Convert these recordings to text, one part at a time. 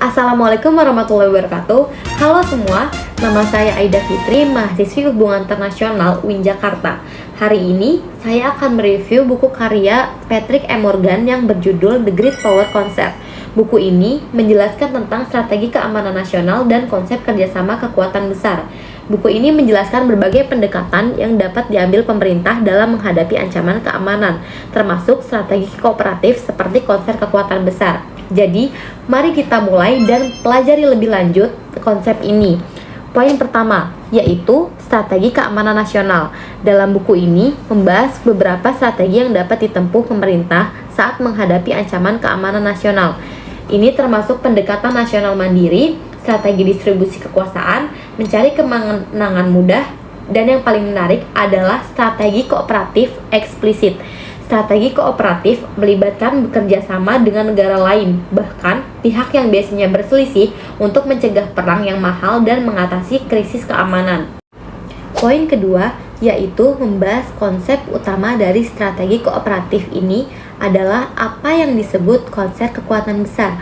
Assalamualaikum warahmatullahi wabarakatuh. Halo semua, nama saya Aida Fitri, mahasiswi Hubungan Internasional UIN Jakarta. Hari ini saya akan mereview buku karya Patrick E. Morgan yang berjudul The Great Power Concept. Buku ini menjelaskan tentang strategi keamanan nasional dan konsep kerjasama kekuatan besar. Buku ini menjelaskan berbagai pendekatan yang dapat diambil pemerintah dalam menghadapi ancaman keamanan, termasuk strategi kooperatif seperti konsep kekuatan besar. Jadi, mari kita mulai dan pelajari lebih lanjut konsep ini. Poin pertama, yaitu strategi keamanan nasional. Dalam buku ini, membahas beberapa strategi yang dapat ditempuh pemerintah saat menghadapi ancaman keamanan nasional. Ini termasuk pendekatan nasional mandiri, strategi distribusi kekuasaan, mencari kemenangan mudah, dan yang paling menarik adalah strategi kooperatif eksplisit. Strategi kooperatif melibatkan bekerja sama dengan negara lain, bahkan pihak yang biasanya berselisih untuk mencegah perang yang mahal dan mengatasi krisis keamanan. Poin kedua, yaitu membahas konsep utama dari strategi kooperatif ini adalah apa yang disebut konsep kekuatan besar.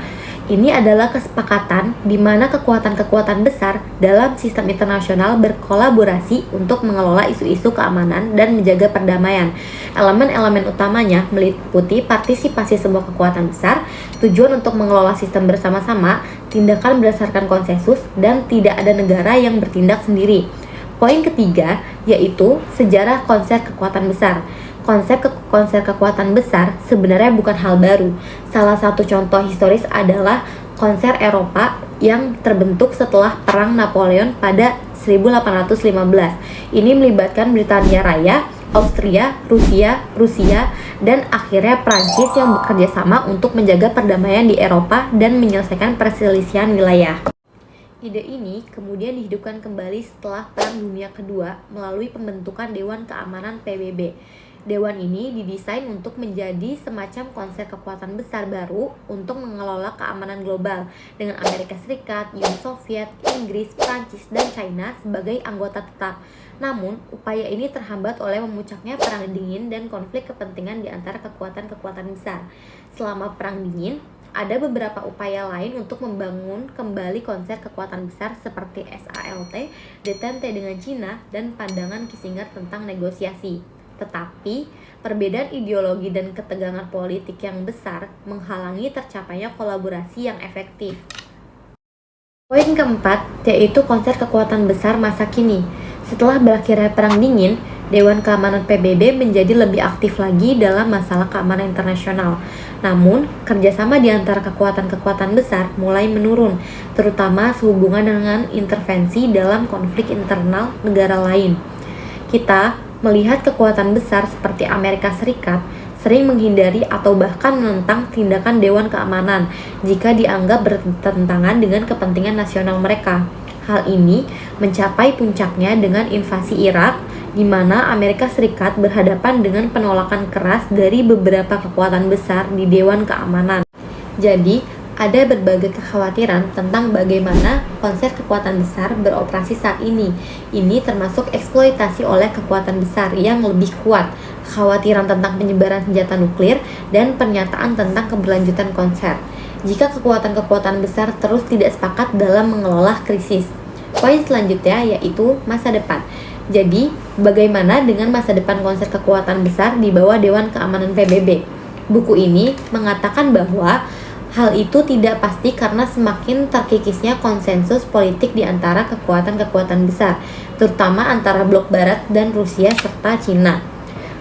Ini adalah kesepakatan di mana kekuatan-kekuatan besar dalam sistem internasional berkolaborasi untuk mengelola isu-isu keamanan dan menjaga perdamaian. Elemen-elemen utamanya meliputi partisipasi semua kekuatan besar, tujuan untuk mengelola sistem bersama-sama, tindakan berdasarkan konsensus, dan tidak ada negara yang bertindak sendiri. Poin ketiga, yaitu sejarah konsep kekuatan besar. Konsep kekuatan besar sebenarnya bukan hal baru. Salah satu contoh historis adalah konser Eropa yang terbentuk setelah Perang Napoleon pada 1815. Ini melibatkan Britania Raya, Austria, Rusia, dan akhirnya Prancis yang bekerja sama untuk menjaga perdamaian di Eropa dan menyelesaikan perselisihan wilayah. Ide ini kemudian dihidupkan kembali setelah Perang Dunia Kedua melalui pembentukan Dewan Keamanan PBB. Dewan ini didesain untuk menjadi semacam konsep kekuatan besar baru untuk mengelola keamanan global dengan Amerika Serikat, Uni Soviet, Inggris, Prancis, dan China sebagai anggota tetap. Namun, upaya ini terhambat oleh memuncaknya Perang Dingin dan konflik kepentingan di antara kekuatan-kekuatan besar. Selama Perang Dingin, ada beberapa upaya lain untuk membangun kembali konsep kekuatan besar seperti SALT, detente dengan Cina, dan pandangan Kissinger tentang negosiasi. Tetapi, perbedaan ideologi dan ketegangan politik yang besar menghalangi tercapainya kolaborasi yang efektif. Poin keempat, yaitu konsep kekuatan besar masa kini. Setelah berakhirnya Perang Dingin, Dewan Keamanan PBB menjadi lebih aktif lagi dalam masalah keamanan internasional. Namun, kerjasama di antara kekuatan-kekuatan besar mulai menurun, terutama sehubungan dengan intervensi dalam konflik internal negara lain. Kita melihat kekuatan besar seperti Amerika Serikat sering menghindari atau bahkan menentang tindakan Dewan Keamanan jika dianggap bertentangan dengan kepentingan nasional mereka. Hal ini mencapai puncaknya dengan invasi Irak, di mana Amerika Serikat berhadapan dengan penolakan keras dari beberapa kekuatan besar di Dewan Keamanan. Jadi, ada berbagai kekhawatiran tentang bagaimana konsep kekuatan besar beroperasi saat ini. Ini termasuk eksploitasi oleh kekuatan besar yang lebih kuat, kekhawatiran tentang penyebaran senjata nuklir, dan pernyataan tentang keberlanjutan konsep. Jika kekuatan-kekuatan besar terus tidak sepakat dalam mengelola krisis. Poin selanjutnya yaitu masa depan. Jadi, bagaimana dengan masa depan konsep kekuatan besar di bawah Dewan Keamanan PBB? Buku ini mengatakan bahwa hal itu tidak pasti karena semakin terkikisnya konsensus politik di antara kekuatan-kekuatan besar, terutama antara blok barat dan Rusia serta Cina.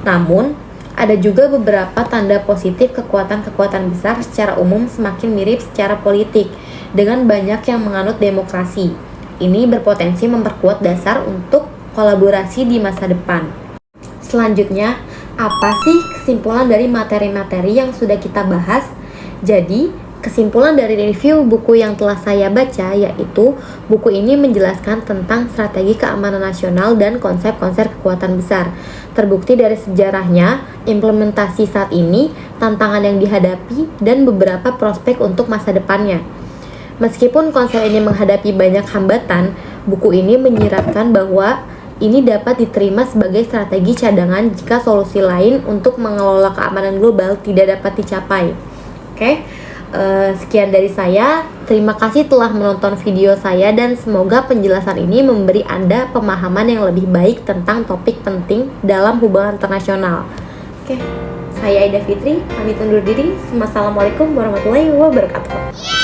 Namun, ada juga beberapa tanda positif kekuatan-kekuatan besar secara umum semakin mirip secara politik, dengan banyak yang menganut demokrasi. Ini berpotensi memperkuat dasar untuk kolaborasi di masa depan. Selanjutnya, apa sih kesimpulan dari materi-materi yang sudah kita bahas? Jadi, kesimpulan dari review buku yang telah saya baca yaitu buku ini menjelaskan tentang strategi keamanan nasional dan konsep-konsep kekuatan besar. Terbukti dari sejarahnya, implementasi saat ini, tantangan yang dihadapi, dan beberapa prospek untuk masa depannya. Meskipun konsep ini menghadapi banyak hambatan, buku ini menyiratkan bahwa ini dapat diterima sebagai strategi cadangan jika solusi lain untuk mengelola keamanan global tidak dapat dicapai. Oke. Sekian dari saya. Terima kasih telah menonton video saya dan semoga penjelasan ini memberi Anda pemahaman yang lebih baik tentang topik penting dalam hubungan internasional. Oke, saya Aida Fitri, pamit undur diri. Wassalamualaikum warahmatullahi wabarakatuh.